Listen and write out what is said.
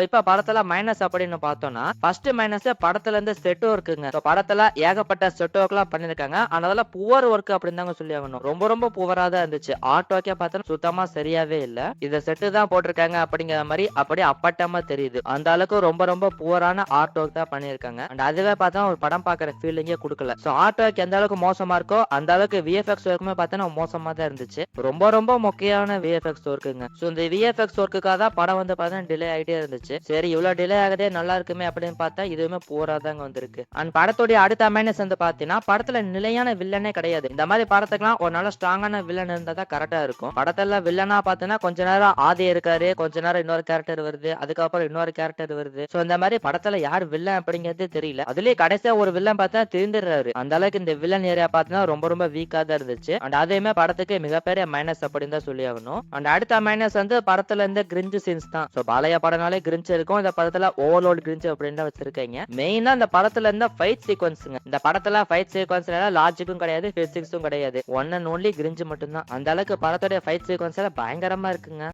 இப்ப படத்துல மைனஸ் அப்படின்னு பார்த்தோம்னா, ஃபர்ஸ்ட் மைனஸ் படத்துல இருந்து செட் ஒர்க்குங்க. படத்துல ஏகப்பட்ட செட் ஒர்க் எல்லாம் பண்ணிருக்காங்க. ஆனா புவர் ஒர்க் அப்படின்னு தாங்க சொல்லி ஆகணும். ரொம்ப ரொம்ப புவரா தான் இருந்துச்சு. ஆர்ட் ஒர்க்கே பார்த்தா சுத்தமா சரியாவே இல்ல. இத செட்டு தான் போட்டிருக்காங்க அப்படிங்கிற மாதிரி அப்படியே அப்பட்டமா தெரியுது. அந்த அளவுக்கு ரொம்ப ரொம்ப புவரான ஆர்ட் ஒர்க் தான் பண்ணிருக்காங்க. அண்ட் அதுவே பார்த்தா ஒரு படம் பாக்குற ஃபீலிங்கே கொடுக்கல. சோ ஆர்ட் ஒர்க் எந்த அளவுக்கு மோசமா இருக்கோ அந்த அளவுக்கு விஎஃப்எக்ஸ் ஒர்க்குமே பார்த்தா மோசமா தான் இருந்துச்சு. ரொம்ப ரொம்ப முக்கியமான விஎஃப்எக்ஸ் ஒர்க்குங்க. சோ இந்த விஎஃப்எக்ஸ் ஒர்க்குக்காக தான் படம் வந்து பார்த்தா டிலே ஆயிட்டே இருந்துச்சு. சரி இவ்வளவு டிலே ஆகுதே நல்லா இருக்குமே அப்படின்னு பார்த்தா இதுவுமே போரா தாங்க வந்திருக்கு. அண்ட் படத்துடைய அடுத்த மைனஸ் வந்து பாத்தீங்கன்னா படத்துல நிலையான வில்லனே கிடையாது. இந்த மாதிரி படத்துக்குலாம் ஒரு நல்ல ஸ்ட்ராங்கான வில்லன் இருந்தா தான் கரெக்டா இருக்கும். படத்துல வில்லனா பாத்தீங்கன்னா கொஞ்ச நேரம் ஆதி இருக்காரு, கொஞ்ச நேரம் இன்னொரு கேரக்டர் வருது, அதுக்கப்புறம் இன்னொரு கேரக்டர் வருது. சோ இந்த மாதிரி படத்துல யார் வில்லன் அப்படிங்கிறது தெரியல. அதுலயே கடைசியா ஒரு வில்லன் பார்த்தா திருந்துறாரு. அந்த அளவுக்கு இந்த வில்லன் ஏரியா பார்த்தீங்கன்னா ரொம்ப ரொம்ப வீக்கா தான் இருந்துச்சு. அண்ட் அதையுமே படத்துக்கு மிகப்பெரிய மைனஸ் அப்படின்னு தான் சொல்லி ஆகணும். அண்ட் அடுத்த மைனஸ் வந்து படத்துல இருந்து கிரிஞ்சு சீன்ஸ் தான். சோ பாலையா படம்னாலே கிரிஞ்சு இருக்கும். இந்த படத்துல ஓவர்லோட் கிரிஞ்சு அப்படின்னு தான் வச்சிருக்காங்க. மெயினா இந்த படத்துல இருந்த ஃபைட் சீக்வன்ஸ்ங்க. இந்த படத்துல ஃபைட் சீக்வன்ஸ்ல லாஜிக்கும் கிடையாது, பிசிக்ஸும் கிடையாது. ஒன் அண்ட் ஒன்லி கிரிஞ்சு மட்டும் தான். அந்த அளவுக்கு படத்தோட ஃபைட் சீக்வன்ஸ்ல பயங்கரமா இருக்குங்க.